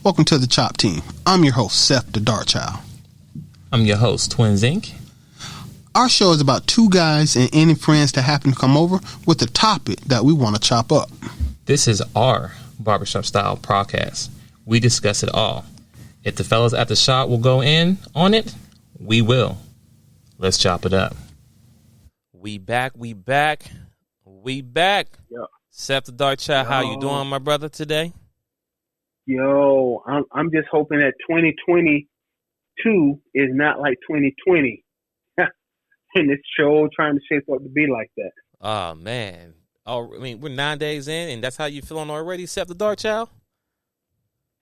Welcome to the Chop Team. I'm your host, Seth the DaChop. I'm your host, Twins Inc. Our show is about two guys and any friends that happen to come over with a topic that we want to chop up. This is our Barbershop style podcast. We discuss it all. If the fellas at the shop will go in on it, we will. Let's chop it up. We back. Yeah. Seth the DaChop, how you doing, my brother, today? Yo, I'm just hoping that 2022 is not like 2020. And it's sure trying to shape up to be like that. Oh, man. Oh, I mean, we're 9 days in, and that's how you feeling already, Seth the DaChop?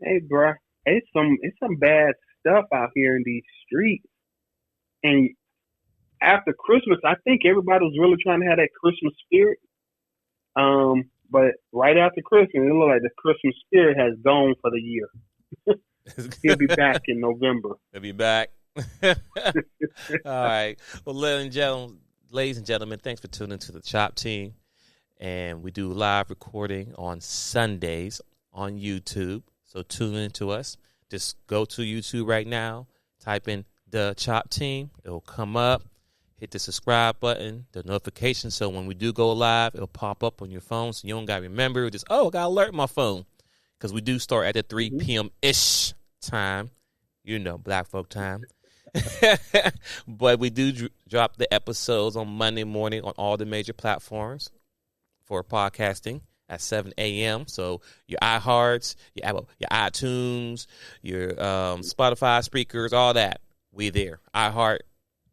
Hey, bruh, it's some bad stuff out here in these streets. And after Christmas, I think everybody was really trying to have that Christmas spirit. But right after Christmas, it looked like the Christmas spirit has gone for the year. He'll be back in November. He'll be back. All right. Well, ladies and gentlemen, thanks for tuning to the Chop Team. And we do live recording on Sundays on YouTube. So tune in to us. Just go to YouTube right now, type in the Chop Team. It'll come up. Hit the subscribe button, the notification, so when we do go live, it'll pop up on your phone, so you don't got to remember. Just, I got to alert my phone, because we do start at the 3 p.m.-ish time, black folk time. But we do drop the episodes on Monday morning on all the major platforms for podcasting at 7 a.m. So your iHearts, your iTunes, your Spotify speakers, all that, we there. iHeart.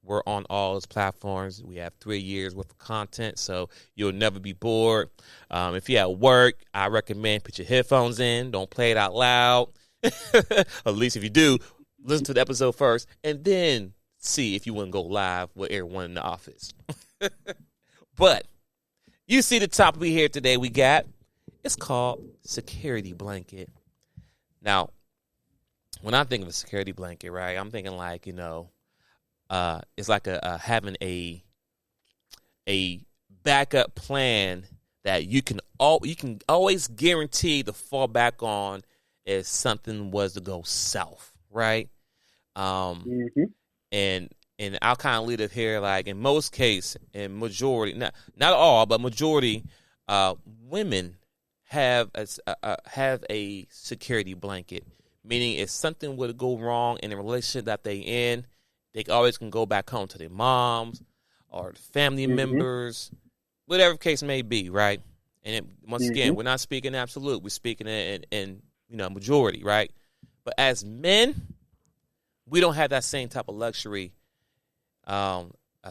We're on all those platforms. We have 3 years worth of content, so you'll never be bored. If you're at work, I recommend put your headphones in. Don't play it out loud. At least if you do, listen to the episode first, and then see if you want to go live with everyone in the office. But you see the topic we here today we got. It's called security blanket. Now, when I think of a security blanket, right, I'm thinking like, it's like having a backup plan that you can always guarantee to fall back on if something was to go south, right? And I'll kind of lead it here. Like in most cases, in majority, not all, but majority, women have a security blanket, meaning if something were to go wrong in the relationship that they in, they always can go back home to their moms or family members, whatever the case may be, right? And once again, we're not speaking absolute. We're speaking in majority, right? But as men, we don't have that same type of luxury as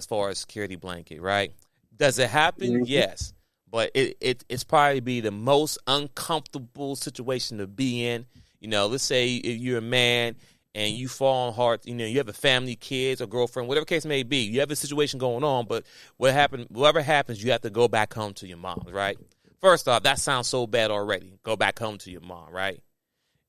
far as security blanket, right? Does it happen? Yes. But it's probably be the most uncomfortable situation to be in. Let's say if you're a man and you fall on hard, you have a family, kids, or girlfriend, whatever case may be. You have a situation going on, but whatever happens, you have to go back home to your mom, right? First off, that sounds so bad already. Go back home to your mom, right?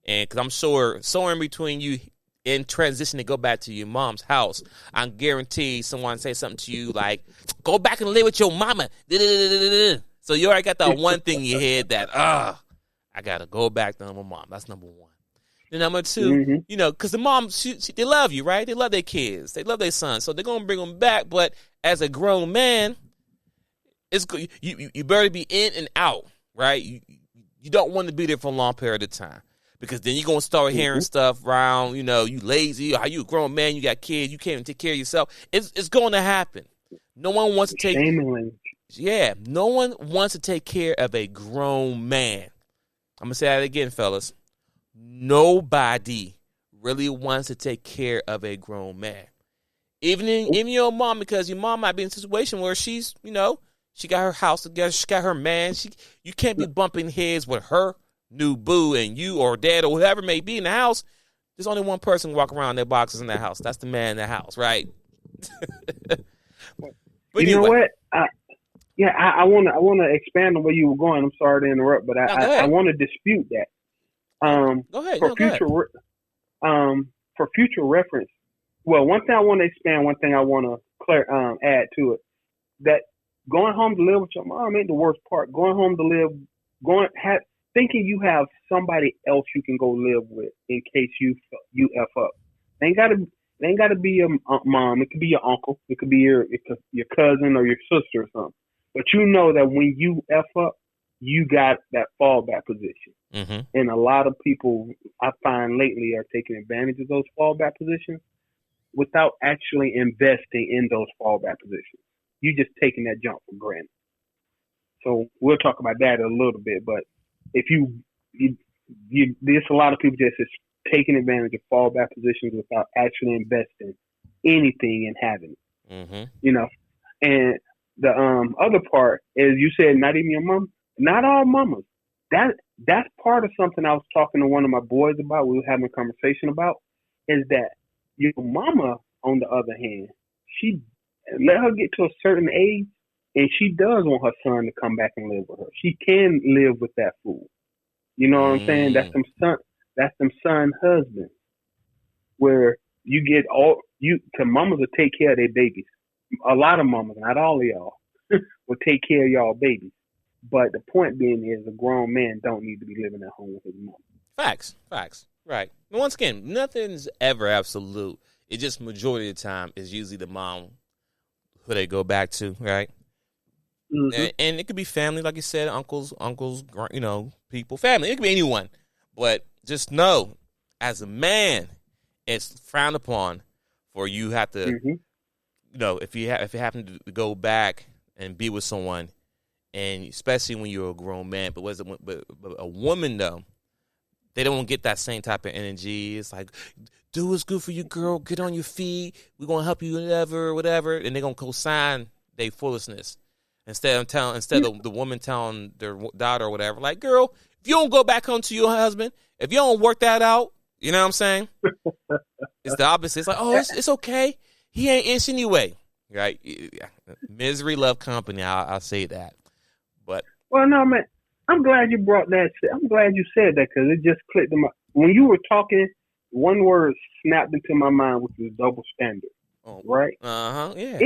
And because I'm sure somewhere in between you in transition to go back to your mom's house, I guarantee someone say something to you like, go back and live with your mama. So you already got that one thing in your head that, I got to go back to my mom. That's number one. Then number two, because the mom, they love you, right? They love their kids. They love their son. So they're going to bring them back. But as a grown man, you better be in and out, right? You don't want to be there for a long period of time. Because then you're going to start hearing stuff around, you lazy, how you a grown man, you got kids, you can't even take care of yourself. It's going to happen. No one wants to take no one wants to take care of a grown man. I'm going to say that again, fellas. Nobody really wants to take care of a grown man. Even your mom, because your mom might be in a situation where she's, she got her house together, she got her man. You can't be bumping heads with her new boo and you or dad or whoever may be in the house. There's only one person walking around their boxes in that house. That's the man in the house, right? But you know what? I want to expand on where you were going. I'm sorry to interrupt, but I want to dispute that. Go ahead. For future reference. Well, one thing I want to expand. One thing I want to add to it. That going home to live with your mom ain't the worst part. Going home to live, thinking you have somebody else you can go live with in case you f up. It ain't gotta be your mom. It could be your uncle. It could be your cousin or your sister or something. But you know that when you f up, you got that fallback position. Mm-hmm. And a lot of people I find lately are taking advantage of those fallback positions without actually investing in those fallback positions. You just taking that jump for granted. So we'll talk about that a little bit. But if there's a lot of people just taking advantage of fallback positions without actually investing anything in having it. Mm-hmm. You know, and the other part is you said not even your mom. Not all mamas. That's part of something I was talking to one of my boys about. We were having a conversation about is that your mama, on the other hand, she let her get to a certain age, and she does want her son to come back and live with her. She can live with that fool. You know what I'm saying? That's them son husbands, where you get cause mamas will take care of their babies. A lot of mamas, not all of y'all, will take care of y'all babies. But the point being is a grown man don't need to be living at home with his mom. Facts. Right. And once again, nothing's ever absolute. It just majority of the time is usually the mom who they go back to, right? Mm-hmm. And it could be family, like you said, uncles, people, family. It could be anyone. But just know, as a man, it's frowned upon for you have to, if you happen to go back and be with someone, and especially when you're a grown man. But a woman though, they don't get that same type of energy. It's like, do what's good for you, girl. Get on your feet. We're gonna help you, whatever. And they're gonna co-sign their foolishness instead of the woman telling their daughter or whatever, like, girl, if you don't go back home to your husband, if you don't work that out, you know what I'm saying? It's the opposite. It's like, oh, it's okay. He ain't itch anyway, right? Misery love company. I'll say that. But well, no, man. I'm glad you brought that. I'm glad you said that because it just clicked in my. When you were talking, one word snapped into my mind, which was double standard. Oh, right? Yeah.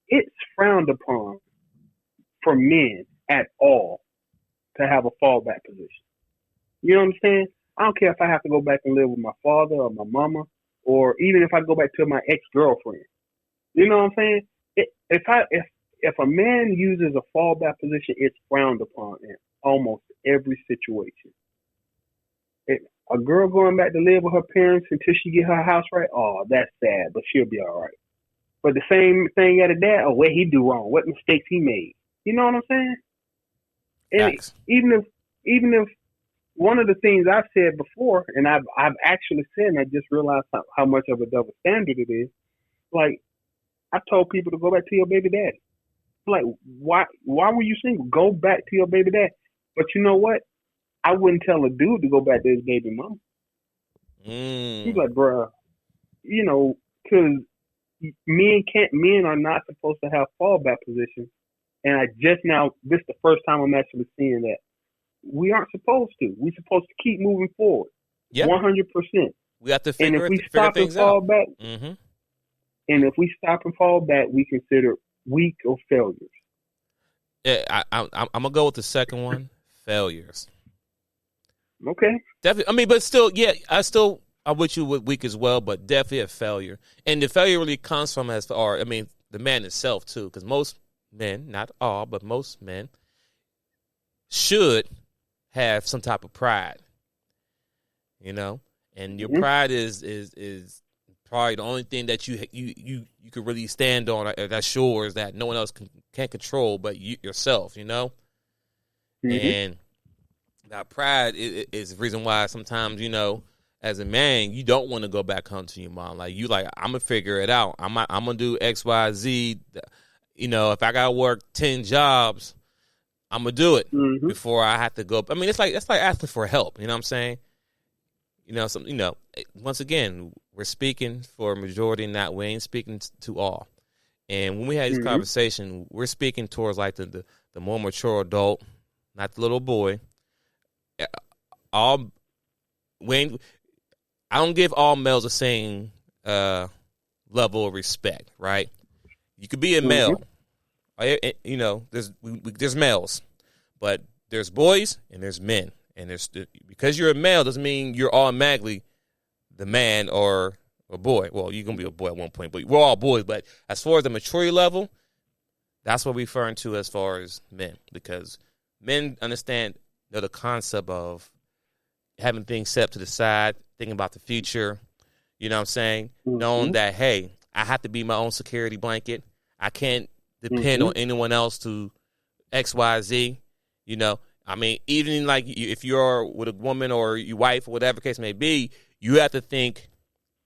It's frowned upon for men at all to have a fallback position. You know what I'm saying? I don't care if I have to go back and live with my father or my mama, or even if I go back to my ex-girlfriend. You know what I'm saying? If a man uses a fallback position, it's frowned upon in almost every situation. A girl going back to live with her parents until she get her house right, oh, that's sad, but she'll be all right. But the same thing at a dad, oh, what he do wrong, what mistakes he made. You know what I'm saying? And even if one of the things I've said before, and I've actually said, and I just realized how much of a double standard it is. Like, I told people to go back to your baby daddy. Like, why were you single? Go back to your baby daddy. But you know what? I wouldn't tell a dude to go back to his baby mama. He's like, bruh, because men are not supposed to have fallback positions. And this is the first time I'm actually seeing that. We aren't supposed to. We're supposed to keep moving forward. Yep. 100%. We have to figure things out. And if we stop and fall back, we consider weak or failures. Yeah, I'm gonna go with the second one, failures. Okay. Definitely. I mean, but still, yeah, I'm with you with weak as well, but definitely a failure. And the failure really comes from the man itself too, because most men, not all, but most men should have some type of pride, and your pride is probably the only thing that you could really stand on that's yours that no one else can't control but yourself, and that pride is the reason why sometimes, as a man, you don't want to go back home to your mom. Like, I'm gonna figure it out. I'm gonna do X, Y, Z. If I gotta work 10 jobs, I'm gonna do it before I have to go. I mean, it's like asking for help. You know what I'm saying? Once again, we're speaking for a majority, we ain't speaking to all. And when we had this conversation, we're speaking towards like the more mature adult, not the little boy. I don't give all males the same level of respect, right? You could be a male. There's males, but there's boys and there's men. And because you're a male doesn't mean you're automatically the man or a boy. Well, you're going to be a boy at one point, but we're all boys. But as far as the maturity level, that's what we're referring to as far as men, because men understand the concept of having things set up to the side, thinking about the future, you know what I'm saying? Mm-hmm. Knowing that, hey, I have to be my own security blanket. I can't depend on anyone else to X, Y, Z, you know? I mean, even like if you're with a woman or your wife or whatever case may be, you have to think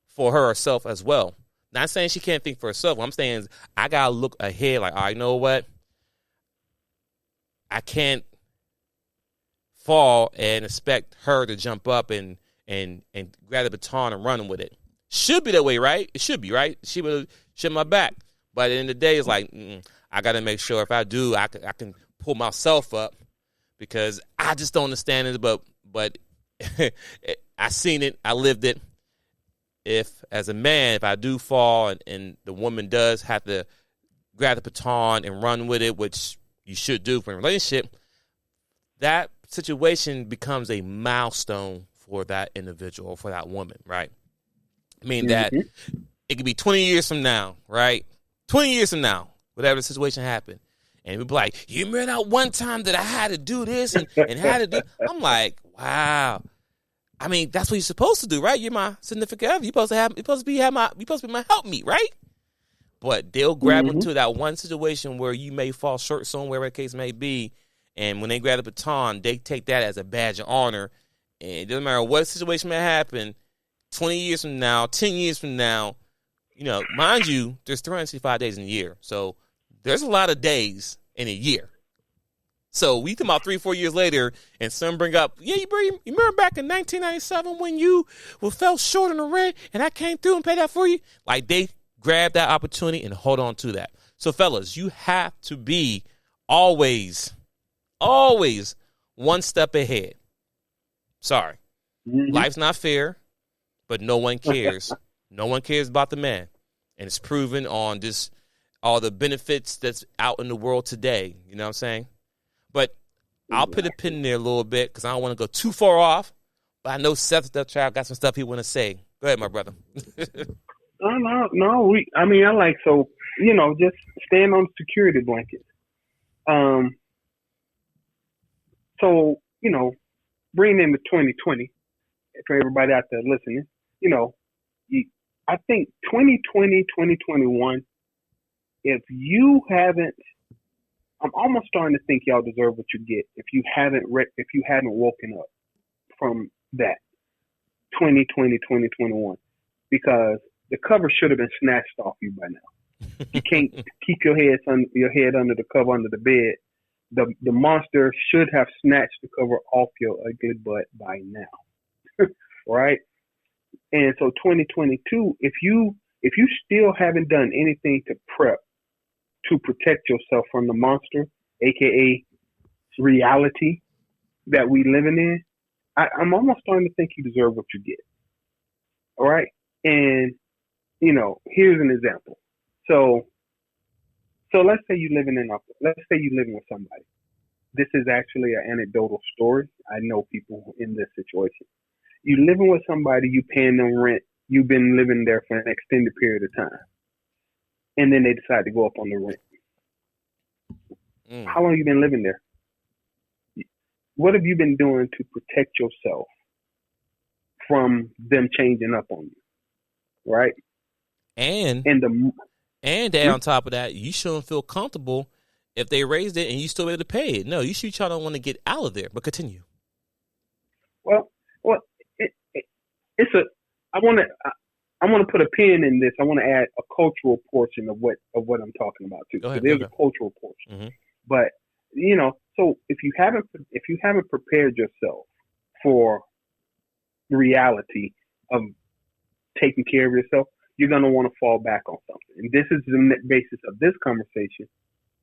for herself as well. Not saying she can't think for herself. What I'm saying is I got to look ahead like, all right, you know what? I can't fall and expect her to jump up and grab the baton and run with it. Should be that way, right? It should be, right? She would shit my back. But at the end of the day, it's like, I got to make sure if I do, I can pull myself up, because I just don't understand it. But I seen it. I lived it. If, as a man, if I do fall and the woman does have to grab the baton and run with it, which you should do for a relationship, that situation becomes a milestone for that individual or for that woman, right? I mean, that it could be 20 years from now, right? 20 years from now, whatever the situation happened. And we'd be like, you remember that one time that I had to do this and had to do. I'm like, wow. I mean, that's what you're supposed to do, right? You're my significant other. You're supposed to be my helpmeet, right? But they'll grab into that one situation where you may fall short somewhere, whatever the case may be. And when they grab the baton, they take that as a badge of honor. And it doesn't matter what situation may happen, 20 years from now, 10 years from now, you know, mind you, there's 365 days in a year. So there's a lot of days in a year. So we come out 3-4 years later and some bring up, yeah, you remember back in 1997 when you fell short on the rent and I came through and paid that for you? Like, they grab that opportunity and hold on to that. So fellas, you have to be always one step ahead. Sorry. Life's not fair, but no one cares. No one cares about the man. And it's proven on just all the benefits that's out in the world today. You know what I'm saying? But I'll put a pin in there a little bit because I don't want to go too far off. But I know Seth's got some stuff he want to say. Go ahead, my brother. No. I like, so, you know, just stand on the security blanket. So, you know, bringing into 2020, for everybody out there listening, you know, I think 2020, 2021, if you haven't, I'm almost starting to think y'all deserve what you get if you haven't woken up from that 2020, 2021, because the cover should have been snatched off you by now. You can't keep your head under the cover under the bed. The monster should have snatched the cover off your ugly butt by now, right? And so 2022, if you still haven't done anything to prep to protect yourself from the monster, aka reality that we living in, I'm almost starting to think you deserve what you get. All right, and you know, here's an example. So let's say you're living with somebody. This is actually an anecdotal story. I know people in this situation. You're living with somebody, you paying them rent, you've been living there for an extended period of time. And then they decide to go up on the rent. How long have you been living there? What have you been doing to protect yourself from them changing up on you? Right? And on top of that, you shouldn't feel comfortable if they raised it and you still able to pay it. No, you should try to want to get out of there. But continue. Well, I want to put a pin in this. I want to add a cultural portion of what I'm talking about too. So there's a cultural portion, but you know, so if you haven't prepared yourself for the reality of taking care of yourself, you're gonna want to fall back on something. And this is the basis of this conversation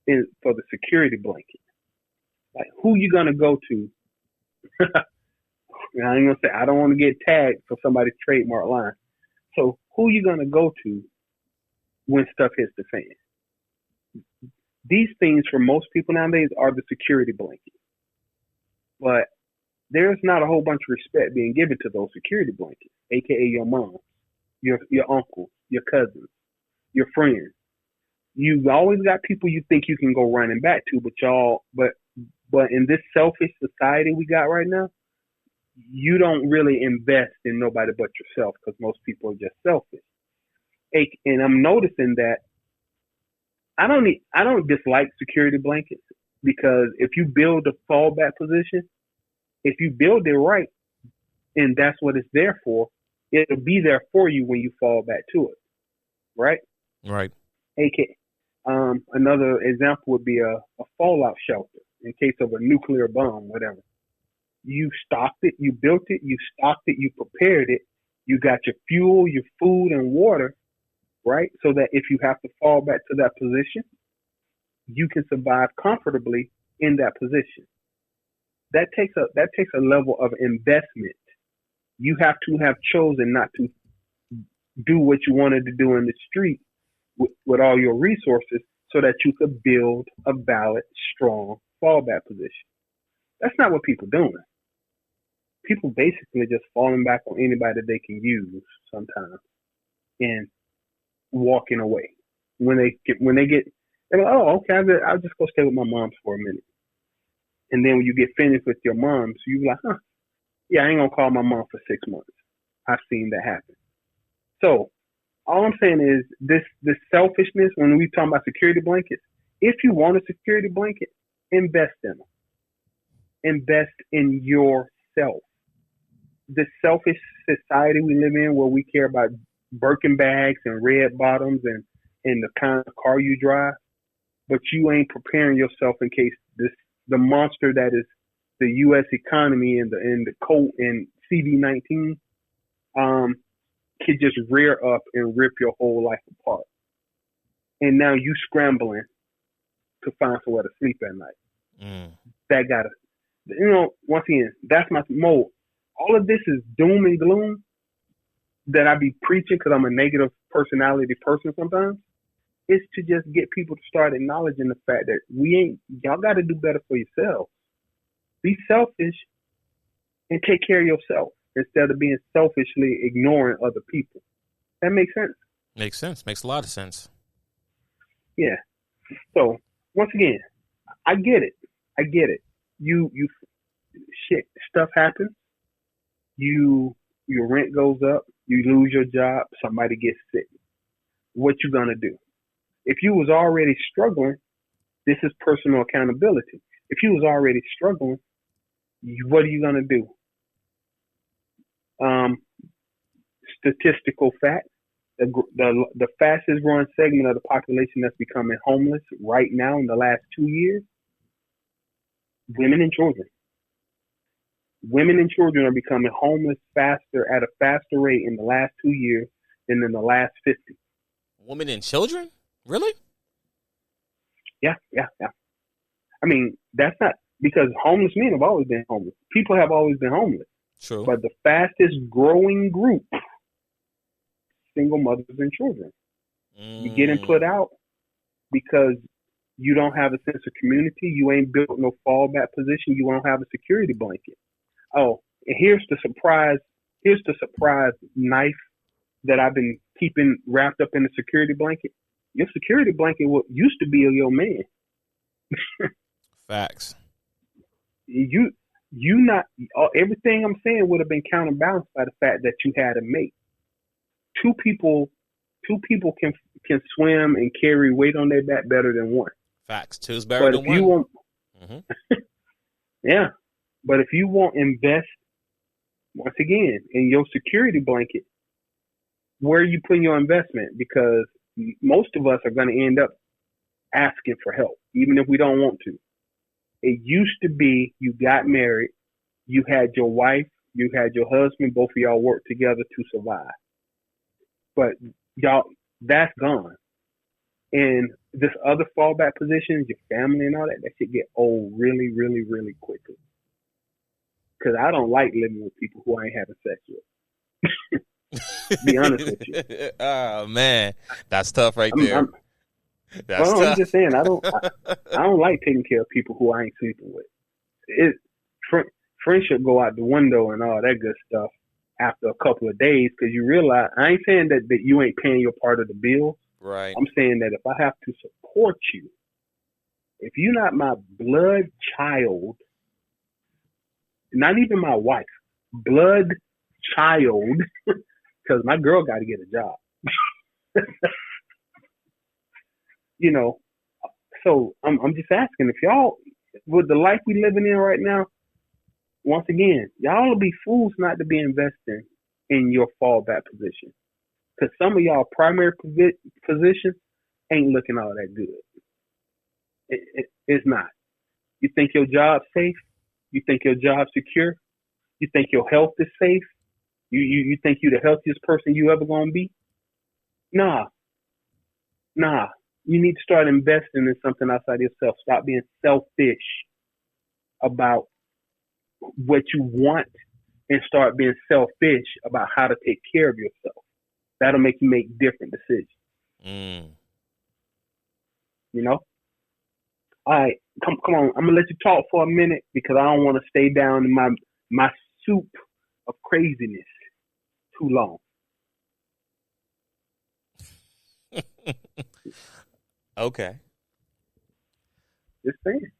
is for the security blanket. Like, who you gonna go to? I ain't gonna say, I don't want to get tagged for somebody's trademark line. So who you gonna go to when stuff hits the fan? These things for most people nowadays are the security blanket. But there's not a whole bunch of respect being given to those security blankets, aka your mom, your uncle, your cousins, your friends. You've always got people you think you can go running back to, but in this selfish society we got right now, you don't really invest in nobody but yourself because most people are just selfish. And I'm noticing that I don't dislike security blankets because if you build a fallback position, if you build it right, and that's what it's there for, it'll be there for you when you fall back to it, right? Right. Another example would be a fallout shelter in case of a nuclear bomb, whatever. You stocked it, you built it, you stocked it, you prepared it, you got your fuel, your food, and water, right? So that if you have to fall back to that position, you can survive comfortably in that position. That takes a level of investment. You have to have chosen not to do what you wanted to do in the street with all your resources so that you could build a valid, strong fallback position. That's not what people doing. People basically just falling back on anybody they can use sometimes and walking away. When they get, they're like, oh, okay, I'll just go stay with my moms for a minute. And then when you get finished with your moms, you're like, huh, yeah, I ain't gonna call my mom for 6 months. I've seen that happen. So all I'm saying is this selfishness, when we talk about security blankets, if you want a security blanket, invest in them. Invest in yourself. This selfish society we live in where we care about Birkin bags and red bottoms and the kind of car you drive, but you ain't preparing yourself in case the monster that is the U.S. economy and the coat and CD-19 could just rear up and rip your whole life apart. And now you scrambling to find somewhere to sleep at night. That gotta, once again, that's my mode. All of this is doom and gloom that I be preaching because I'm a negative personality person sometimes. It's to just get people to start acknowledging the fact that y'all got to do better for yourselves. Be selfish and take care of yourself instead of being selfishly ignoring other people. That makes sense. Makes sense. Makes a lot of sense. Yeah. So once again, I get it. You shit, stuff happens. Your rent goes up. You lose your job. Somebody gets sick. What you gonna do? If you was already struggling, this is personal accountability. If you was already struggling, what are you gonna do? Statistical fact: the fastest growing segment of the population that's becoming homeless right now in the last 2 years, women and children. Women and children are becoming homeless at a faster rate in the last 2 years than in the last 50. Women and children? Really? Yeah. I mean, that's not because homeless men have always been homeless. People have always been homeless. True. But the fastest growing group, single mothers and children. You're getting put out because you don't have a sense of community. You ain't built no fallback position. You don't have a security blanket. Oh, and here's the surprise knife that I've been keeping wrapped up in a security blanket. Your security blanket used to be your man. Facts. Everything I'm saying would have been counterbalanced by the fact that you had a mate. Two people can swim and carry weight on their back better than one. Facts. Two's better than one. You want, yeah. But if you won't invest, once again, in your security blanket, where are you putting your investment? Because most of us are going to end up asking for help, even if we don't want to. It used to be you got married, you had your wife, you had your husband, both of y'all worked together to survive. But y'all, that's gone. And this other fallback positions, your family and all that should get old really, really, really quickly. Because I don't like living with people who I ain't having sex with. Be honest with you. Oh man, that's tough right there. That's tough. I'm just saying I don't like taking care of people who I ain't sleeping with. friendship go out the window and all that good stuff after a couple of days because you realize I ain't saying that you ain't paying your part of the bill. Right. I'm saying that if I have to support you, if you're not my blood child, not even my wife, blood child, because my girl got to get a job. You know, so I'm just asking if y'all, with the life we living in right now, once again, y'all will be fools not to be investing in your fallback position. Because some of y'all primary positions ain't looking all that good. It's not. You think your job's safe? You think your job's secure? You think your health is safe? You think you're the healthiest person you ever gonna be? Nah. You need to start investing in something outside yourself. Stop being selfish about what you want and start being selfish about how to take care of yourself. That'll make you make different decisions. You know? All right, come on. I'm gonna let you talk for a minute because I don't want to stay down in my soup of craziness too long. Okay. Just saying.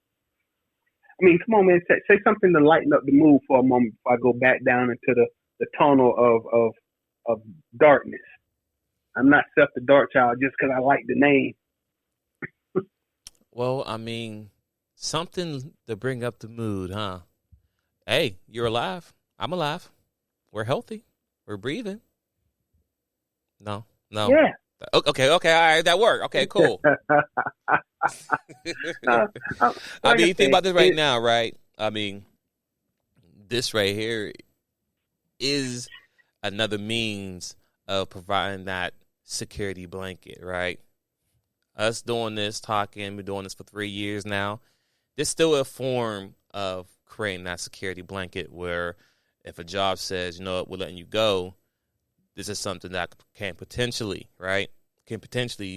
I mean, come on, man. Say something to lighten up the mood for a moment before I go back down into the tunnel of darkness. I'm not Seth the Dark Child just because I like the name. Well, I mean, something to bring up the mood, huh? Hey, you're alive. I'm alive. We're healthy. We're breathing. No. Yeah. Okay. All right, that worked. Okay, cool. I mean, think about this right now, right? I mean, this right here is another means of providing that security blanket, right? Us doing this, talking, we're doing this for 3 years now. There's still a form of creating that security blanket where if a job says, you know what, we're letting you go, this is something that can potentially, right,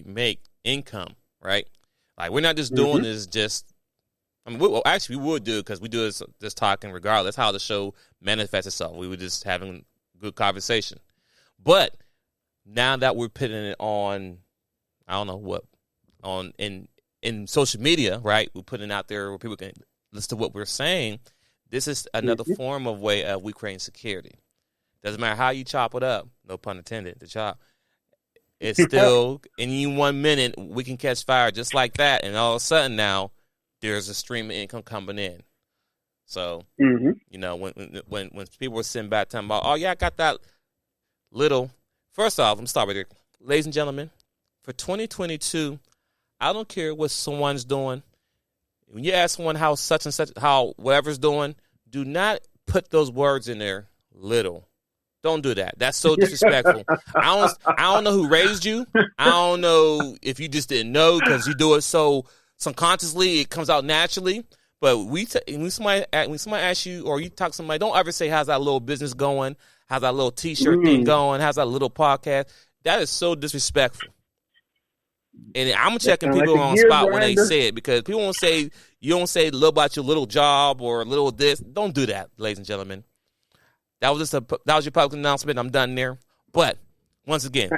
make income, right? Like, we're not just doing this just, I mean, we would do it because we do this talking regardless. That's how the show manifests itself. We were just having good conversation. But now that we're putting it on, I don't know what, on in social media, right? We're putting it out there where people can listen to what we're saying. This is another form of way of we creating security. Doesn't matter how you chop it up, no pun intended, the chop. It's still, in 1 minute, we can catch fire just like that, and all of a sudden now, there's a stream of income coming in. So, you know, when people were sitting back talking about, oh, yeah, I got that little. First off, let me start with it. Ladies and gentlemen, for 2022, I don't care what someone's doing. When you ask someone how such and such, how whatever's doing, do not put those words in there, little. Don't do that. That's so disrespectful. I don't know who raised you. I don't know if you just didn't know because you do it so subconsciously, it comes out naturally. But when somebody asks you or you talk to somebody, don't ever say, how's that little business going? How's that little T-shirt thing going? How's that little podcast? That is so disrespectful. And I'm checking people on spot when they say it because people won't say, you don't say little about your little job or little this. Don't do that, ladies and gentlemen. That was your public announcement. I'm done there. But once again,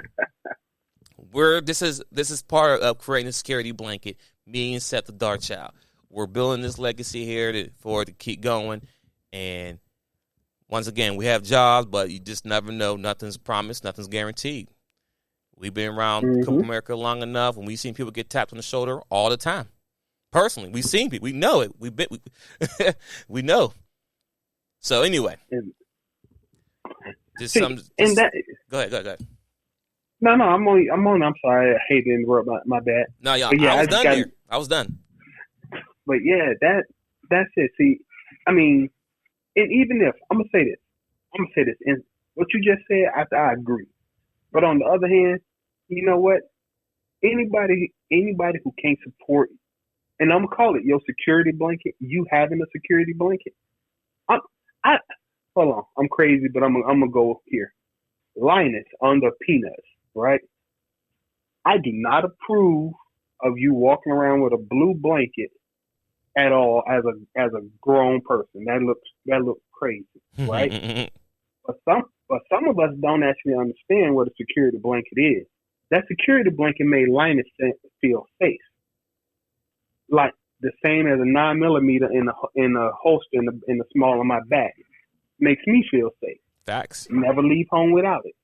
this is part of creating a security blanket. Me and Seth the Dark Child. We're building this legacy here for it to keep going. And once again, we have jobs, but you just never know. Nothing's promised. Nothing's guaranteed. We've been around America long enough, and we've seen people get tapped on the shoulder all the time. Personally, we've seen people. We know it. We know. So anyway. Go ahead. No, I'm on. I'm sorry. I hate to interrupt. My bad. No, yeah, I was done. But yeah, that's it. See, I mean, and even if I'm gonna say this, and what you just said, I agree. But on the other hand, you know what? Anybody who can't support, and I'm gonna call it your security blanket. You having a security blanket. Hold on. I'm crazy, but I'm gonna go here. Linus on the peanuts, right? I do not approve of you walking around with a blue blanket at all as a grown person. That looks that look crazy, right? But some of us don't actually understand what a security blanket is. That security blanket made Linus feel safe, like the same as a 9mm in a holster in the small of my back makes me feel safe. Facts. Never leave home without it.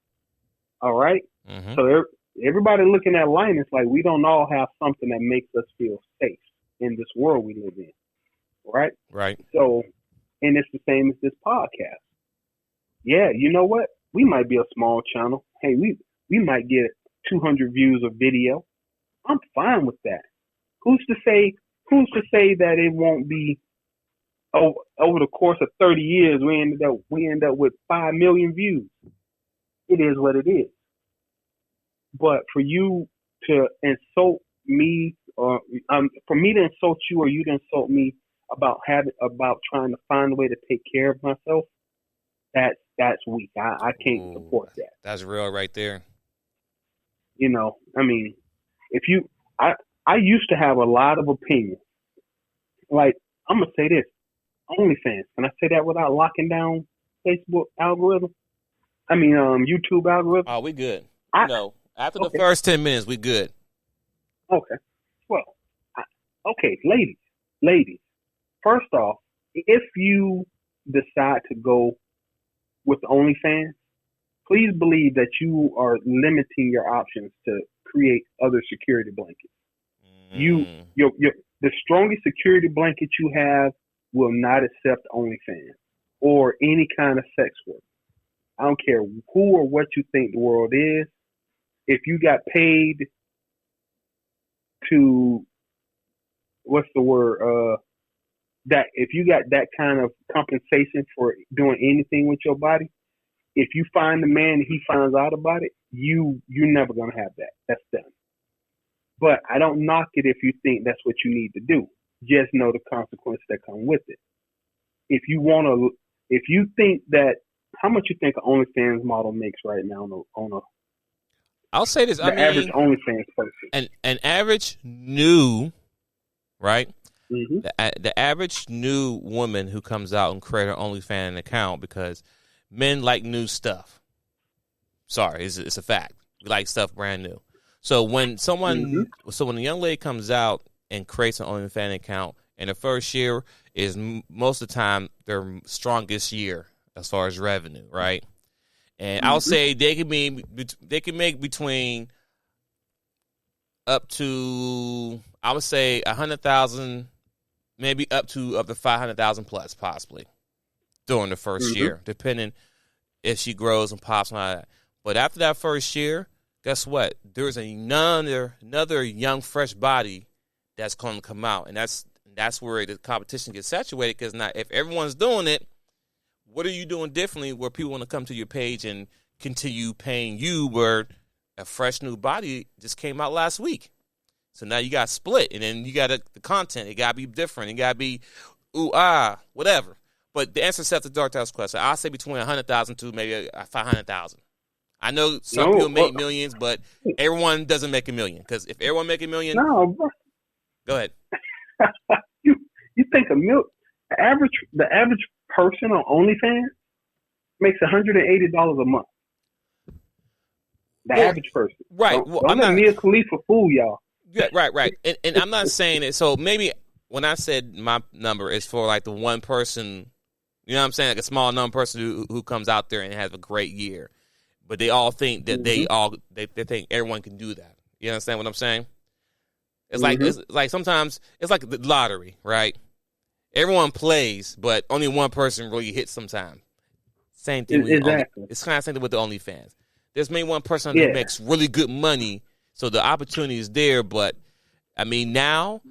All right? Mm-hmm. So everybody looking at Linus like we don't all have something that makes us feel safe in this world we live in. Right? Right. So, and it's the same as this podcast. Yeah, you know what? We might be a small channel. Hey, we might get 200 views of video. I'm fine with that. Who's to say that it won't be over the course of 30 years we end up with 5 million views? It is what it is. But for you to insult me, or for me to insult you, or you to insult me about trying to find a way to take care of myself, that's weak. I can't support that. That's real right there. You know, I mean, I used to have a lot of opinions. Like, I'm gonna say this: OnlyFans. Can I say that without locking down Facebook algorithm? I mean, YouTube algorithm. Oh, we good. No, after the first 10 minutes, we good. Okay. Well, okay, ladies. First off, if you decide to go with OnlyFans, please believe that you are limiting your options to create other security blankets. The strongest security blanket you have will not accept OnlyFans or any kind of sex work. I don't care who or what you think the world is. If you got paid to, what's the word? That if you got that kind of compensation for doing anything with your body, if you find the man and he finds out about it, you're never gonna have that. That's done. But I don't knock it if you think that's what you need to do. Just know the consequences that come with it. If you think that, how much you think an OnlyFans model makes right now on a I'll say this. Average OnlyFans person. An average new, right? Mm-hmm. The average new woman who comes out and create her OnlyFans account, because men like new stuff. Sorry, it's a fact. We like stuff brand new. So when a young lady comes out and creates an OnlyFans account, and the first year is most of the time their strongest year as far as revenue, right? And I'll say they can make between up to, I would say, 100,000, maybe up to 500,000 plus, possibly during the first year, depending if she grows and pops and all that. But after that first year, guess what? There's another young, fresh body that's going to come out, and that's where the competition gets saturated. Because now, if everyone's doing it, what are you doing differently where people want to come to your page and continue paying you where a fresh new body just came out last week? So now you got split, and then you got the content. It got to be different. It got to be whatever. But the answer is the Dark House question. I'll say between 100,000 to maybe 500,000. I know some people make millions, but everyone doesn't make a million. Because if everyone make a million, no, bro. Go ahead. you think the average person on OnlyFans makes $180 a month. The average person, right? Don't let Mia Khalifa fool y'all. Yeah, right. And I'm not saying it. So maybe when I said my number is for like the one person, you know what I'm saying, like a small number person who comes out there and has a great year, but they all think that they think everyone can do that. You understand what I'm saying? It's like sometimes it's like the lottery, right? Everyone plays, but only one person really hits sometimes. Same thing. Exactly. It's kind of the same thing with the OnlyFans. There's maybe one person that makes really good money, so the opportunity is there. But I mean, now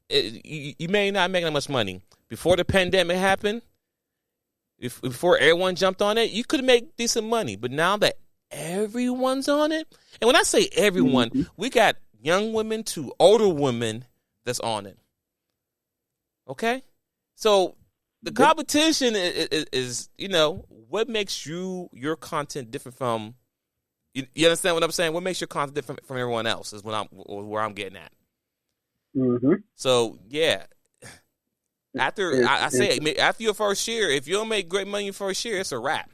you may not make that much money. Before the pandemic happened, before everyone jumped on it, you could make decent money. But now that everyone's on it, and when I say everyone, we got young women to older women that's on it. Okay, so the competition is what makes your content different from. You understand what I'm saying? What makes your content different from everyone else is where I'm getting at. Mm-hmm. So yeah, After I say after your first year, if you don't make great money your first year, it's a wrap.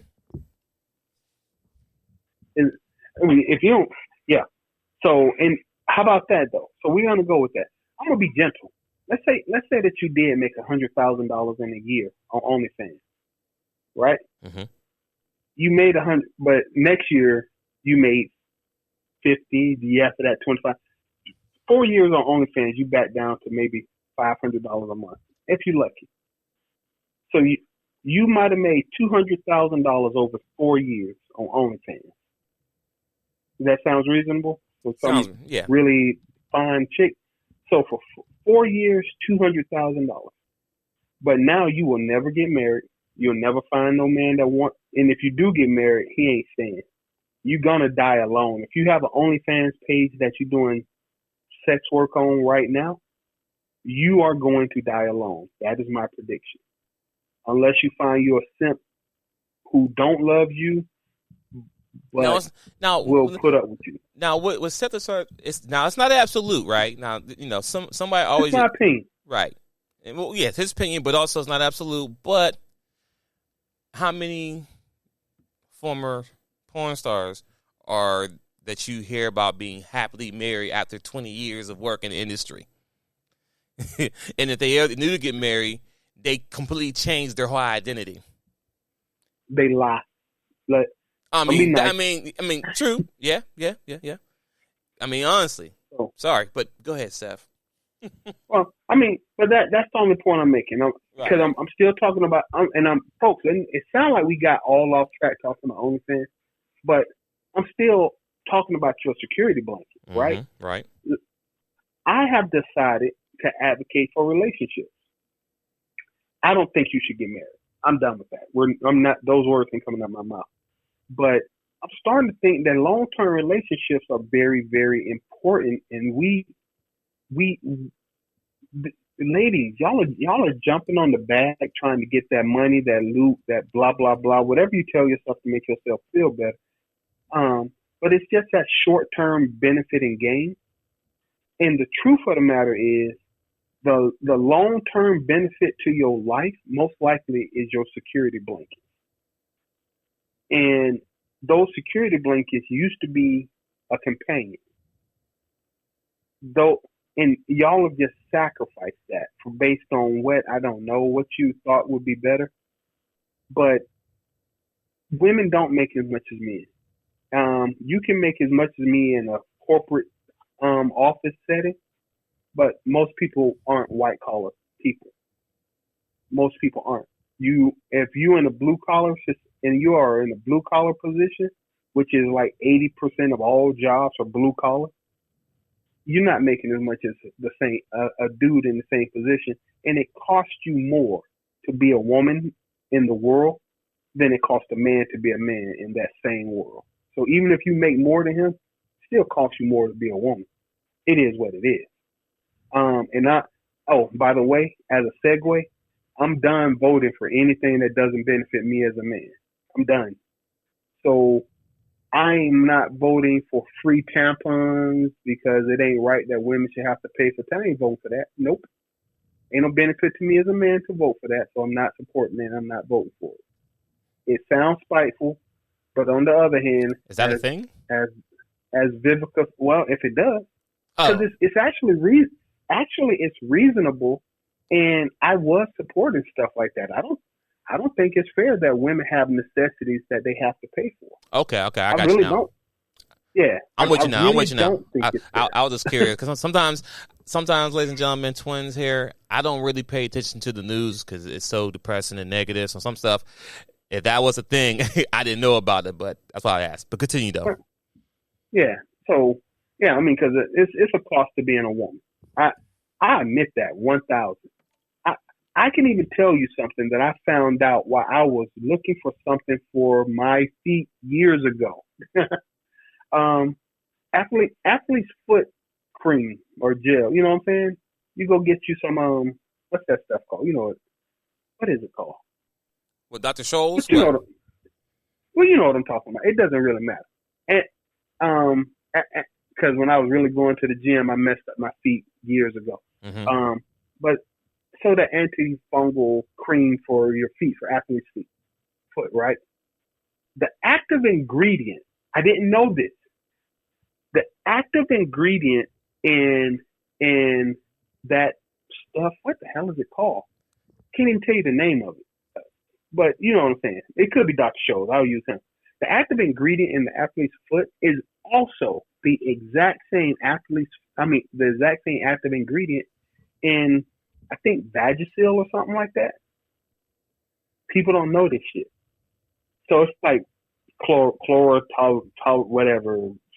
If you don't, yeah. So, and how about that though? So we're gonna go with that. I'm gonna be gentle. Let's say that you did make $100,000 in a year on OnlyFans, right? Mm-hmm. You made 100, but next year you made 50. After that, 25. 4 years on OnlyFans, you back down to maybe $500 a month if you're lucky. So you might have made $200,000 over 4 years on OnlyFans. That sounds reasonable for some really fine chick. So for 4 years, $200,000. But now you will never get married. You'll never find no man that want. And if you do get married, he ain't staying. You're gonna die alone. If you have an OnlyFans page that you're doing sex work on right now, you are going to die alone. That is my prediction. Unless you find you a simp who don't love you, but will put up with you. Now, what set aside? It's not absolute, right? Now, somebody always. It's my opinion, right? And yes, his opinion, but also it's not absolute. But how many former porn stars are that you hear about being happily married after 20 years of work in the industry? And if they ever knew to get married, they completely changed their whole identity. They lie. Like, I mean, true. Yeah. I mean, honestly. Sorry, but go ahead, Seth. Well, I mean, but that's the only point I'm making. Because I'm still talking about, folks, and it sounds like we got all off track talking about OnlyFans, but I'm still talking about your security blanket, right? Right. I have decided to advocate for relationships. I don't think you should get married. I'm done with that. I'm not. Those words ain't coming out of my mouth. But I'm starting to think that long-term relationships are very, very important, and ladies, y'all are jumping on the bag, trying to get that money, that loot, that blah blah blah, whatever you tell yourself to make yourself feel better. But it's just that short-term benefit and gain. And the truth of the matter is, the long-term benefit to your life most likely is your security blanket. And those security blankets used to be a companion. And y'all have just sacrificed that based on what you thought would be better. But women don't make as much as men. You can make as much as me in a corporate office setting, but most people aren't white collar people. Most people aren't. If you in a blue collar and you are in a blue collar position, which is like 80% of all jobs are blue collar, you're not making as much as the same a dude in the same position, and it costs you more to be a woman in the world than it costs a man to be a man in that same world. So even if you make more than him, it still costs you more to be a woman. It is what it is. By the way, as a segue, I'm done voting for anything that doesn't benefit me as a man. I'm done. So I'm not voting for free tampons because it ain't right that women should have to pay for. I ain't voting for that. Nope. Ain't no benefit to me as a man to vote for that. So I'm not supporting it. I'm not voting for it. It sounds spiteful, but on the other hand, is that a thing? As Vivica, well, if it does, because it's actually it's reasonable, and I was supporting stuff like that. I don't think it's fair that women have necessities that they have to pay for. Okay, I got really you now. Don't. Yeah, I'm with you now. I'm with you now. I was just curious because sometimes, ladies and gentlemen, twins here, I don't really pay attention to the news because it's so depressing and negative. So some stuff, if that was a thing, I didn't know about it, but that's why I asked. But continue though. Yeah. So yeah, I mean, because it's a cost to being a woman. I admit that 1,000. I can even tell you something that I found out while I was looking for something for my feet years ago. Athlete's foot cream or gel. You know what I'm saying? You go get you some what's that stuff called? You know what is it called? What, Dr. Scholl's? You know what I'm talking about. It doesn't really matter. And because when I was really going to the gym, I messed up my feet years ago. Mm-hmm. But also the antifungal cream for your feet, for athlete's feet, foot, right? The active ingredient, I didn't know this. The active ingredient in that stuff, what the hell is it called? Can't even tell you the name of it. But you know what I'm saying. It could be Dr. Scholl's. I'll use him. The active ingredient in the athlete's foot is also the exact same active ingredient in, I think, Vagisil or something like that. People don't know this shit. So it's like whatever,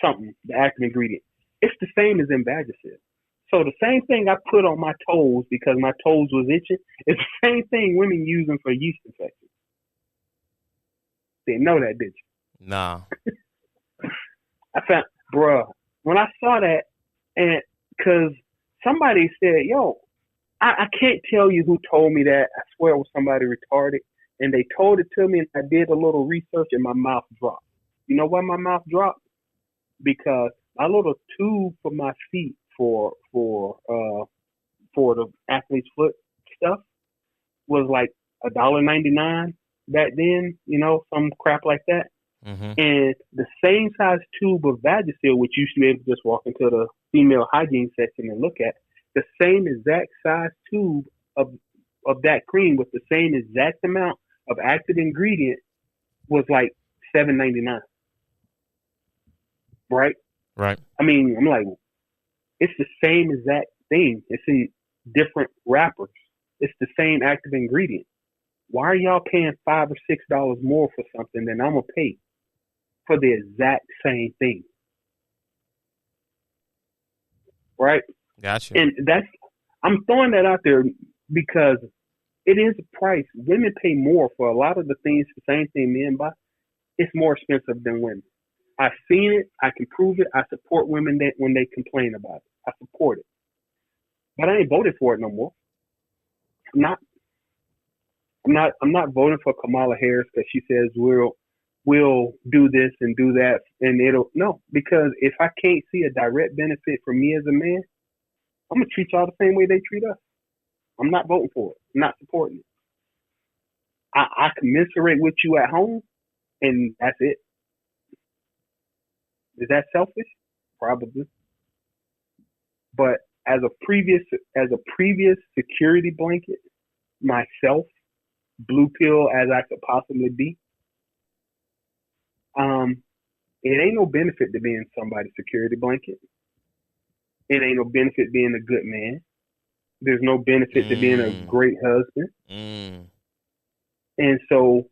something, the active ingredient. It's the same as in Vagisil. So the same thing I put on my toes because my toes was itching, it's the same thing women using for yeast infections. Didn't know that, did you? Nah. I found, bruh, when I saw that, and because somebody said, yo, I can't tell you who told me that. I swear it was somebody retarded. And they told it to me, and I did a little research, and my mouth dropped. You know why my mouth dropped? Because my little tube for my feet for the athlete's foot stuff was like $1.99 back then, you know, some crap like that. Mm-hmm. And the same size tube of Vagisil, which you used to be able to just walk into the female hygiene section and look at, the same exact size tube of that cream with the same exact amount of active ingredient was like $7.99. Right? Right. I mean, I'm like, it's the same exact thing. It's in different wrappers. It's the same active ingredient. Why are y'all paying $5 or $6 more for something than I'm gonna pay for the exact same thing? Right? Gotcha. And I'm throwing that out there because it is a price. Women pay more for a lot of the things, the same thing men buy. It's more expensive than women. I've seen it. I can prove it. I support women that when they complain about it. I support it. But I ain't voted for it no more. I'm not voting for Kamala Harris because she says we'll do this and do that and no, because if I can't see a direct benefit for me as a man, I'm gonna treat y'all the same way they treat us. I'm not voting for it. I'm not supporting it. I commiserate with you at home, and that's it. Is that selfish? Probably. But as a previous security blanket, myself, blue pill as I could possibly be, it ain't no benefit to being somebody's security blanket. It ain't no benefit being a good man. There's no benefit to being a great husband. And so,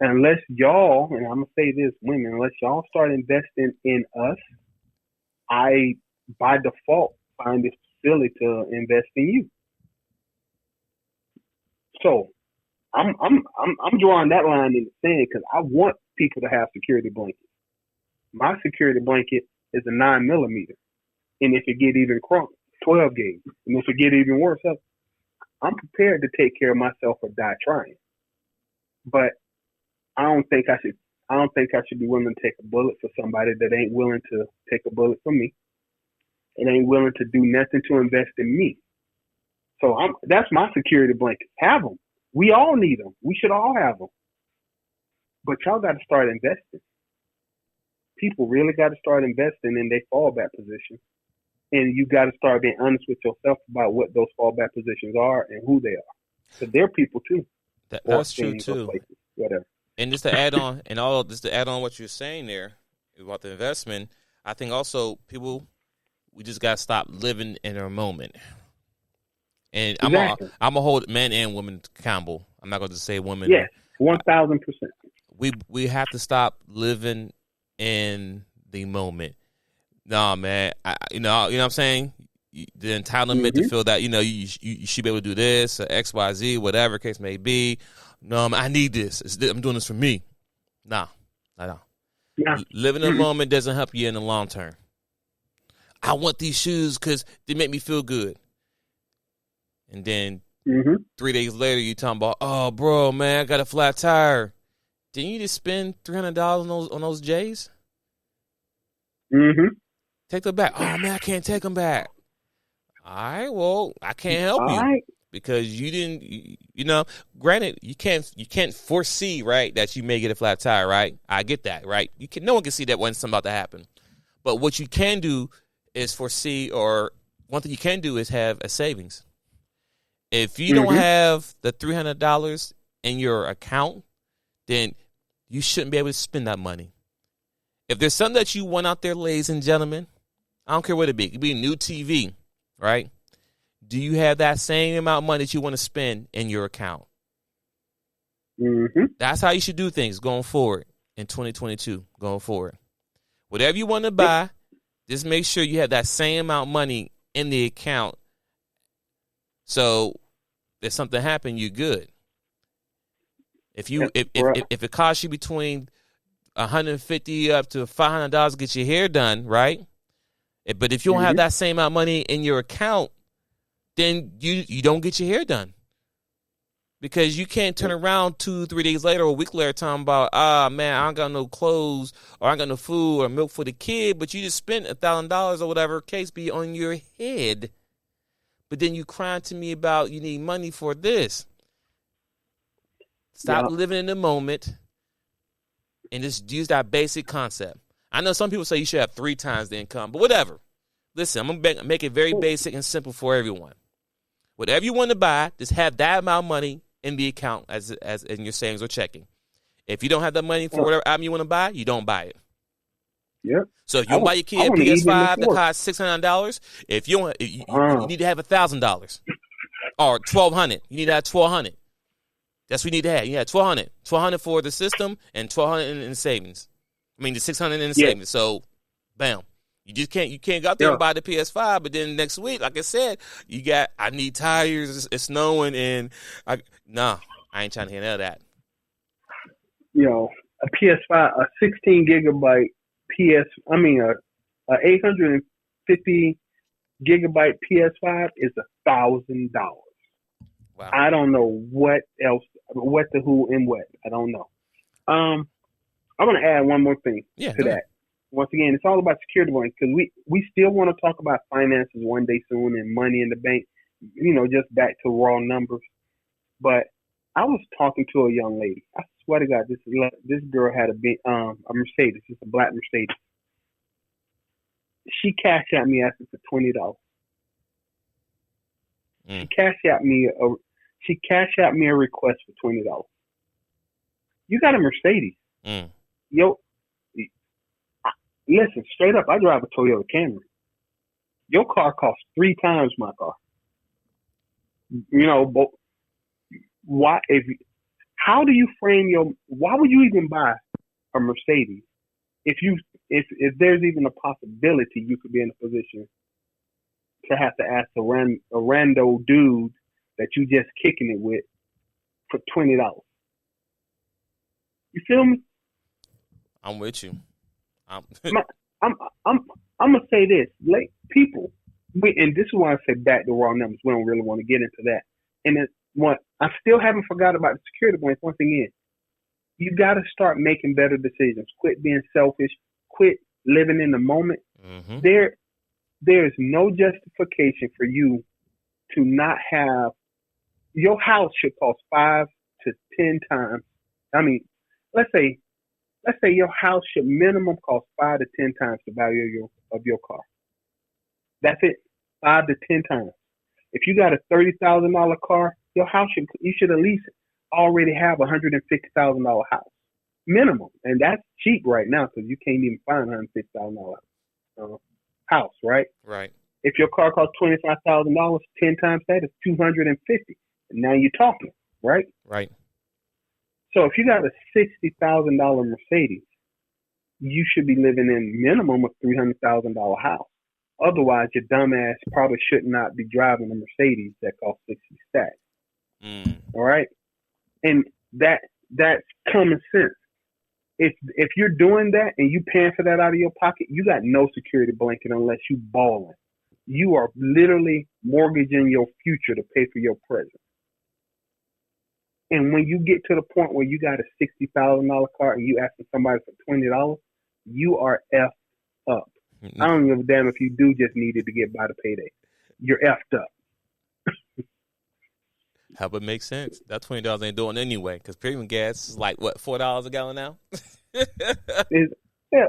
unless y'all, and I'm going to say this, women, unless y'all start investing in us, I, by default, find it silly to invest in you. So, I'm drawing that line in the sand because I want people to have security blankets. My security blanket is a 9mm. And if it get even crunk, 12 gauge. And if it get even worse, I'm prepared to take care of myself or die trying. But I don't think I should be willing to take a bullet for somebody that ain't willing to take a bullet for me. And ain't willing to do nothing to invest in me. So that's my security blanket. Have them. We all need them. We should all have them. But y'all got to start investing. People really got to start investing in their fallback position. And you got to start being honest with yourself about what those fallback positions are and who they are. Because they're people too. That's true too. Places, whatever. And just to add on, what you're saying there about the investment, I think also we just got to stop living in our moment. And exactly. I'm gonna hold men and women accountable. I'm not going to say women. Yes, 1,000%. We have to stop living in the moment. No, man. You know what I'm saying? The entitlement to feel that, you should be able to do this, or X, Y, Z, whatever case may be. No, I need this. I'm doing this for me. No. Living in the moment doesn't help you in the long term. I want these shoes because they make me feel good. And then 3 days later, you talking about, oh, bro, man, I got a flat tire. Didn't you just spend $300 on those J's? Take them back. Oh, man, I can't take them back. All right, well, I can't help you. Right. because you didn't, granted, you can't foresee, right, that you may get a flat tire, right? I get that, right? No one can see that when something about to happen. But what you can do is foresee, or one thing you can do is have a savings. If you don't have the $300 in your account, then you shouldn't be able to spend that money. If there's something that you want out there, ladies and gentlemen, I don't care what it be. It could be a new TV, right? Do you have that same amount of money that you want to spend in your account? That's how you should do things going forward in 2022, going forward. Whatever you want to buy, just make sure you have that same amount of money in the account. So if something happened, you're good. If it costs you between $150 up to $500 to get your hair done, right? But if you don't have that same amount of money in your account, then you don't get your hair done. Because you can't turn around 2-3 days later or a week later talking about, man, I don't got no clothes or I don't got no food or milk for the kid, but you just spent $1,000 or whatever case be on your head. But then you crying to me about you need money for this. Stop living in the moment and just use that basic concept. I know some people say you should have 3 times the income, but whatever. Listen, I'm going to make it very basic and simple for everyone. Whatever you want to buy, just have that amount of money in the account as in your savings or checking. If you don't have the money for whatever item you want to buy, you don't buy it. Yep. So if you buy your kid a PS5 that costs $600, if you don't, you need to have $1,000 or $1,200. You need to have $1,200. That's what you need to have. You have $1,200. $1,200 for the system and $1,200 in savings. I mean, the $600 in savings. So, bam. You can't go out there and buy the PS5, but then next week, like I said, I need tires, it's snowing, and I ain't trying to hear none of that. A PS5, a 16 gigabyte a 850 gigabyte PS5 is $1,000. Wow. I don't know what else, what the who and what. I don't know. I'm going to add one more thing to that. Once again, it's all about security blanket because we still want to talk about finances one day soon and money in the bank, just back to raw numbers. But I was talking to a young lady. I swear to God, this girl had a Mercedes, just a black Mercedes. She cashed out me asking for $20. She cashed out me a request for $20. You got a Mercedes. Listen, straight up, I drive a Toyota Camry. Your car costs 3 times my car. But how do you frame why would you even buy a Mercedes if there's even a possibility you could be in a position to have to ask a rando dude that you just kicking it with for $20? You feel me? I'm with you. I'm gonna say this, like people, and this is why I said back to raw numbers. We don't really want to get into that. And I still haven't forgot about the security blanket. Once again, you got to start making better decisions. Quit being selfish. Quit living in the moment. There's no justification for you to not have your house should cost 5 to 10 times. I mean, let's say your house should minimum cost 5 to 10 times the value of your car. That's it, 5 to 10 times. If you got a $30,000 car, your house you should at least already have a $150,000 house minimum, and that's cheap right now because you can't even find a $150,000 house, right? Right. If your car costs $25,000, 10 times that is $250, and now you're talking, right? Right. So if you got a $60,000 Mercedes, you should be living in minimum of $300,000 house. Otherwise, your dumb ass probably should not be driving a Mercedes that costs 60 stacks. All right, and that's common sense. If you're doing that and you paying for that out of your pocket, you got no security blanket unless you balling. You are literally mortgaging your future to pay for your present. And when you get to the point where you got a $60,000 car and you asking somebody for $20, you are effed up. I don't give a damn if you do just need it to get by the payday. You're effed up. That would make sense. That $20 ain't doing it anyway, because premium gas is like, what, $4 a gallon now? Yeah.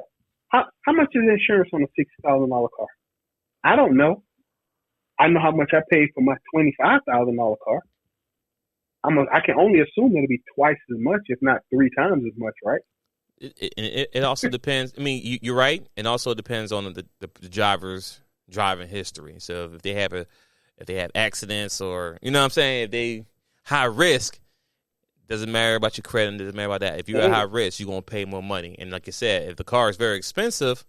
How much is insurance on a $60,000 car? I don't know. I know how much I paid for my $25,000 car. I can only assume it'll be twice as much, if not 3 times as much, right? It also depends. I mean, you're right. It also depends on the driver's driving history. So if they have accidents, or you know what I'm saying, if they high risk, doesn't matter about your credit, doesn't matter about that. If you're at high risk, you're gonna pay more money. And like I said, if the car is very expensive,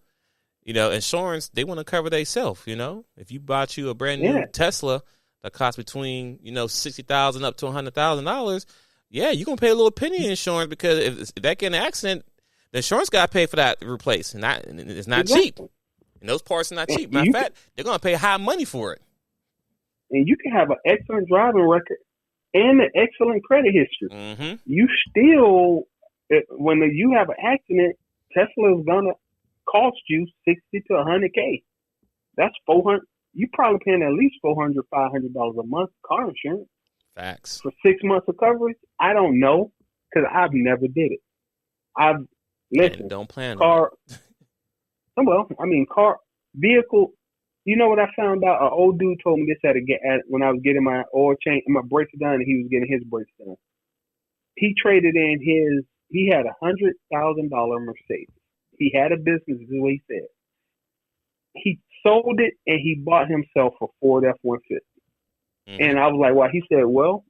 insurance, they want to cover themselves. If you bought you a brand new Tesla that costs between $60,000 up to $100,000, yeah, you're gonna pay a little penny in insurance, because if that get in an accident, the insurance got to pay for that replace, and it's not cheap. And those parts are not cheap. Matter of fact, they're gonna pay high money for it. And you can have an excellent driving record and an excellent credit history. Mm-hmm. You still, when you have an accident, Tesla is gonna cost you $60 to $100K. That's $400. You probably paying at least $400, $500 a month car insurance. Facts. For 6 months of coverage. I don't know, because I've never did it. Don't plan car. on it. Well, I mean, vehicle. You know what I found out? An old dude told me this when I was getting my oil change, my brakes done, and he was getting his brakes done. He traded in he had $100,000 Mercedes. He had a business, is what he said. He sold it and he bought himself a Ford F-150. Mm-hmm. And I was like, "Why?" He said, "Well,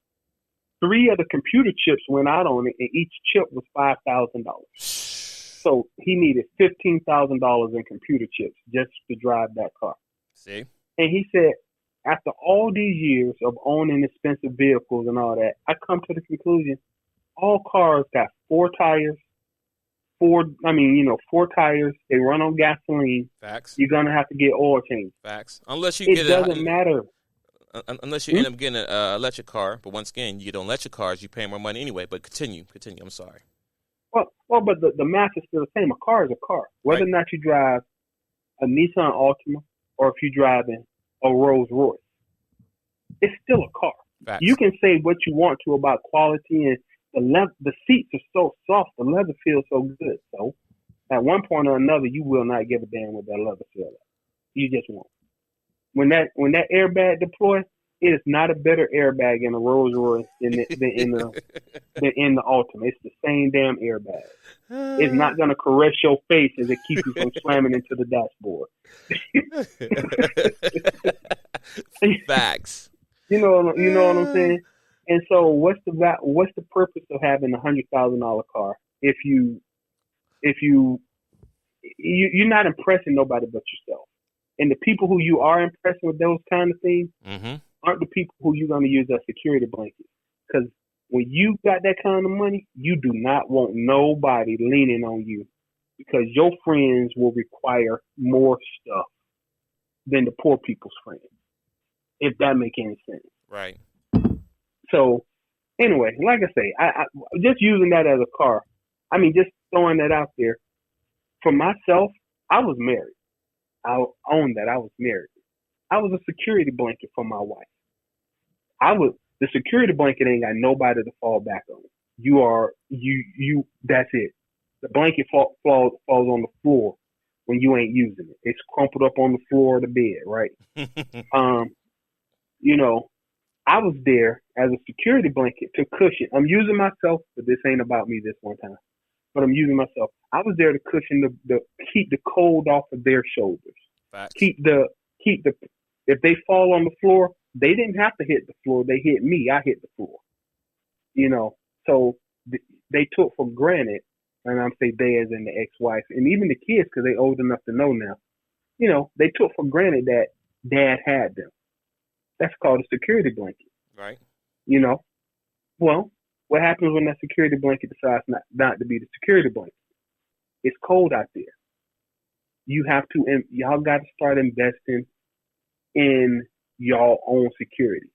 3 of the computer chips went out on it, and each chip was $5,000. So he needed $15,000 in computer chips just to drive that car." See? And he said, after all these years of owning expensive vehicles and all that, I come to the conclusion, all cars got 4 tires. 4 tires. They run on gasoline. Facts. You're going to have to get oil change. Facts. Unless you it doesn't matter. Unless you end up getting an electric car. But once again, you get on electric cars, you pay more money anyway. But continue. I'm sorry. Well, but the math is still the same. A car is a car. Whether or not you drive a Nissan Altima or if you're driving a Rolls Royce, it's still a car. Facts. You can say what you want to about quality, and the seats are so soft, the leather feels so good. So at one point or another, you will not give a damn what that leather feels like. You just won't. When that airbag deploys, it is not a better airbag in a Rolls Royce than in the Altima. It's the same damn airbag. It's not going to caress your face as it keeps you from slamming into the dashboard. Facts. You know what I'm saying? And so, what's the purpose of having $100,000 car if you're not impressing nobody but yourself? And the people who you are impressing with those kind of things aren't the people who you're going to use as security blankets. Because when you got that kind of money, you do not want nobody leaning on you, because your friends will require more stuff than the poor people's friends, if that makes any sense. Right. So, anyway, like I say, I just using that as a car. I mean, just throwing that out there. For myself, I was married. I'll own that. I was married. I was a security blanket for my wife. The security blanket ain't got nobody to fall back on. That's it. The blanket falls on the floor when you ain't using it. It's crumpled up on the floor of the bed, right? I was there as a security blanket to cushion. I'm using myself, but this ain't about me this one time. But I'm using myself. I was there to cushion keep the cold off of their shoulders. Facts. If they fall on the floor, they didn't have to hit the floor. They hit me. I hit the floor. So they took for granted, and I'm saying they as in the ex-wife, and even the kids, because they old enough to know now. They took for granted that dad had them. That's called a security blanket. Right. Well, what happens when that security blanket decides not to be the security blanket? It's cold out there. Y'all got to start investing in y'all own security.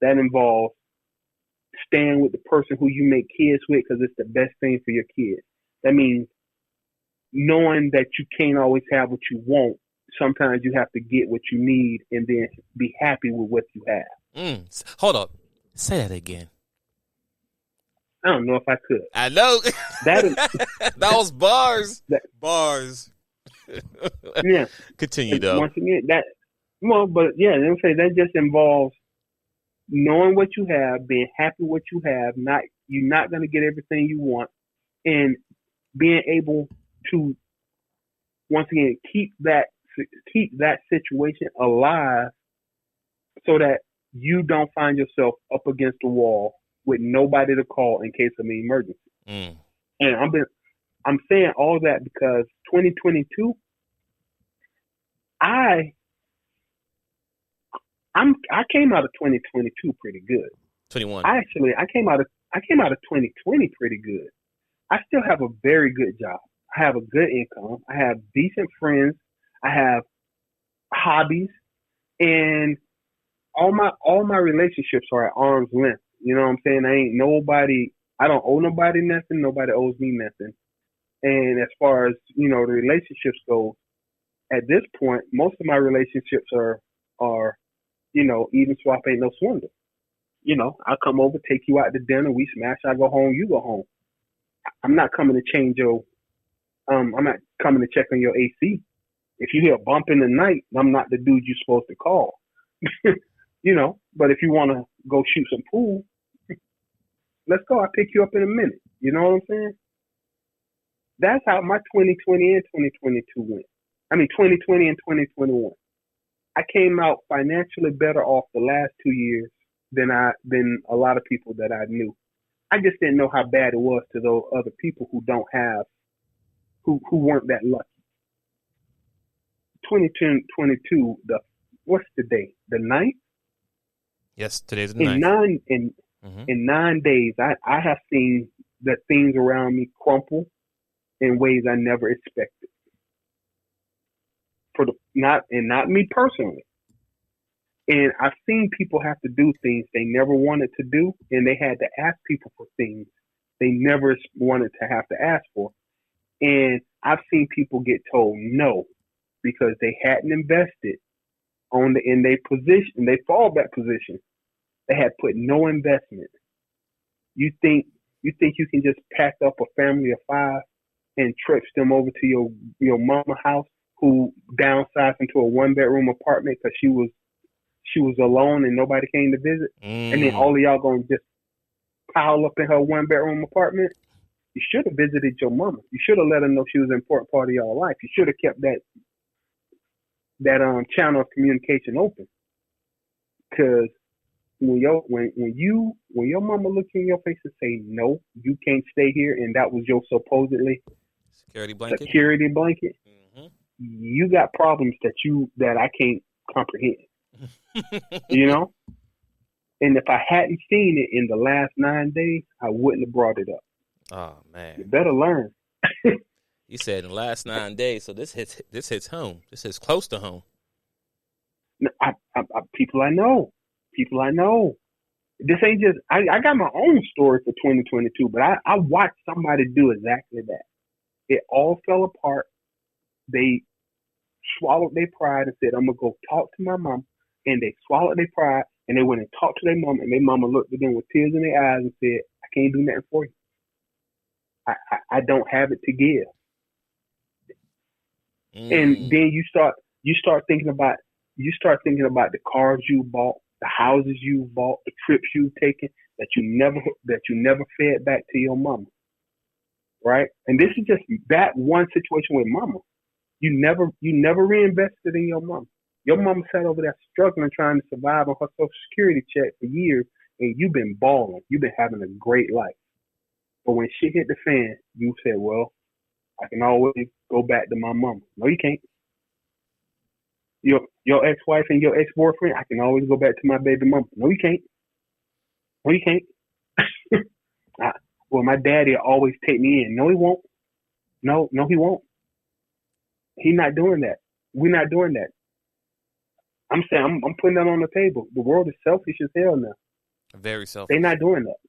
That involves staying with the person who you make kids with, because it's the best thing for your kids. That means knowing that you can't always have what you want. Sometimes you have to get what you need and then be happy with what you have. Hold up. Say that again. I don't know if I could. I know. Those bars. Bars. Yeah. Continue, though. Once again, let me say that just involves knowing what you have, being happy with what you have. You're not going to get everything you want, and being able to once again keep that situation alive, so that you don't find yourself up against the wall with nobody to call in case of an emergency. Mm. And I'm saying all that because 2022, I came out of 2022 pretty good. 21. I came out of 2020 pretty good. I still have a very good job. I have a good income. I have decent friends. I have hobbies, and all my relationships are at arm's length. You know what I'm saying? I don't owe nobody nothing. Nobody owes me nothing. And as far as, the relationships go, at this point, most of my relationships are, even swap ain't no swindle. I'll come over, take you out to dinner, we smash, I go home, you go home. I'm not coming to change I'm not coming to check on your AC. If you hear a bump in the night, I'm not the dude you're supposed to call. But if you want to go shoot some pool, let's go. I'll pick you up in a minute. You know what I'm saying? That's how my 2020 and 2022 went. 2020 and 2021. I came out financially better off the last 2 years than a lot of people that I knew. I just didn't know how bad it was to those other people who who weren't that lucky. 2022, what's the day? The 9th? Yes, today's the 9th. In 9 days, I have seen that things around me crumple in ways I never expected. Not me personally. And I've seen people have to do things they never wanted to do, and they had to ask people for things they never wanted to have to ask for. And I've seen people get told no because they hadn't invested in their position, their fallback position. They had put no investment. You think you can just pack up a family of 5 and trudge them over to your mama house who downsized into a 1-bedroom apartment because she was alone and nobody came to visit, and then all of y'all gonna just pile up in her 1-bedroom apartment? You should have visited your mama. You should have let her know she was an important part of your life. You should have kept that channel of communication open. Because when your mama look you in your face and say no, you can't stay here, and that was your supposedly security blanket, mm-hmm. You got problems that I can't comprehend. And if I hadn't seen it in the last 9 days, I wouldn't have brought it up. Oh man, you better learn. You said in the last 9 days, so this hits home. This hits close to home. People I know. This ain't just. I got my own story for 2022, but I watched somebody do exactly that. It all fell apart. They swallowed their pride and said, "I'm gonna go talk to my mom." And they swallowed their pride and they went and talked to their mama, and their mama looked at them with tears in their eyes and said, "I can't do nothing for you. I don't have it to give." And then you start thinking about the cars you bought, the houses you bought, the trips you've taken that you never fed back to your mama, right? And this is just that one situation with mama. You never reinvested in your mama. Your mama sat over there struggling, trying to survive on her Social Security check for years, and you've been balling. You've been having a great life. But when shit hit the fan, you said, "Well, I can always go back to my mama." No, you can't. Your ex-wife and your ex-boyfriend, I can always go back to my baby mama. No, you can't. No, you can't. Well, my daddy will always take me in. No, he won't. No, he won't. He's not doing that. We're not doing that. I'm saying I'm putting that on the table. The world is selfish as hell now. Very selfish. They're not doing that.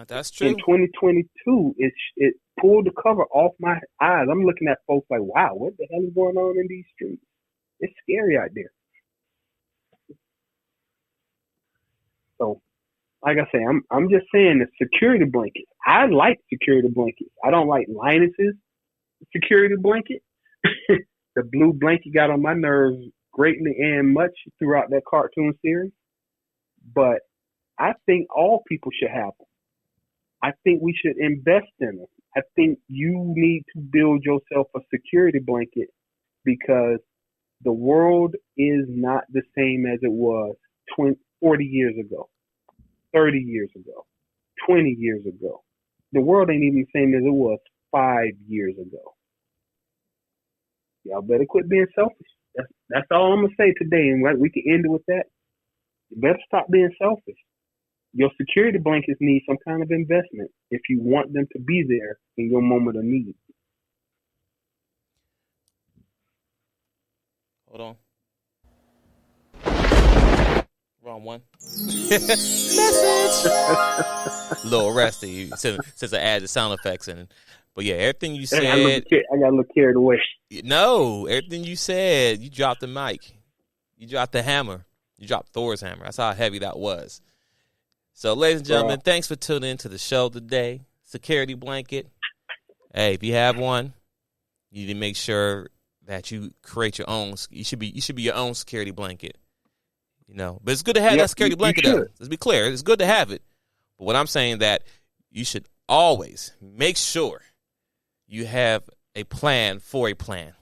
That's true. In 2022, it pulled the cover off my eyes. I'm looking at folks like, wow, what the hell is going on in these streets? It's scary out there. So, like I say, I'm just saying the security blankets. I like security blankets. I don't like Linus's security blanket. The blue blanket got on my nerves greatly and much throughout that cartoon series. But I think all people should have them. I think we should invest in them. I think you need to build yourself a security blanket because the world is not the same as it was 40 years ago, 30 years ago, 20 years ago. The world ain't even the same as it was 5 years ago. Y'all better quit being selfish. That's all I'm going to say today, and we can end it with that. You better stop being selfish. Your security blankets need some kind of investment if you want them to be there in your moment of need. Hold on. Wrong one. Message. A little rusty since I added sound effects in. But yeah, everything you said. I got a little carried away. No, everything you said, you dropped the mic. You dropped the hammer. You dropped Thor's hammer. That's how heavy that was. So, ladies and gentlemen, thanks for tuning into the show today. Security blanket. Hey, if you have one, you need to make sure that you create your own. You should be your own security blanket. You know, but it's good to have that security blanket. Though. Let's be clear, it's good to have it. But what I'm saying that you should always make sure you have a plan for a plan.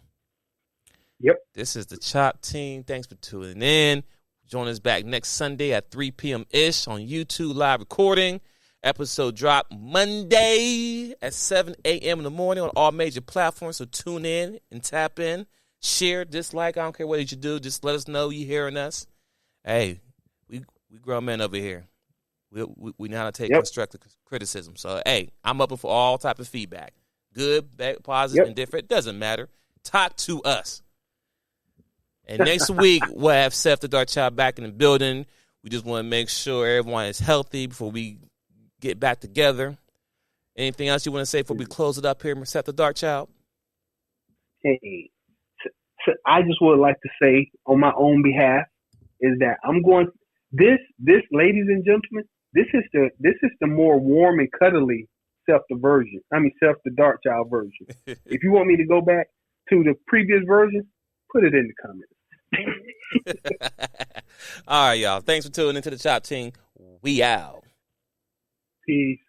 Yep. This is the Chop Team. Thanks for tuning in. Join us back next Sunday at 3 p.m.-ish on YouTube live recording. Episode drop Monday at 7 a.m. in the morning on all major platforms. So tune in and tap in. Share, dislike. I don't care what you do. Just let us know you hearing us. Hey, we grown men over here. We know how to take constructive criticism. So, hey, I'm up for all type of feedback. Good, bad, positive, indifferent. Doesn't matter. Talk to us. And next week, we'll have Seth the Dark Child back in the building. We just want to make sure everyone is healthy before we get back together. Anything else you want to say before we close it up here, Seth the Dark Child? Hey, so I just would like to say on my own behalf is that I'm going this, ladies and gentlemen, this is the more warm and cuddly Seth the Dark Child version. If you want me to go back to the previous version, put it in the comments. All right, y'all. Thanks for tuning into the Chop Team. We out. Peace.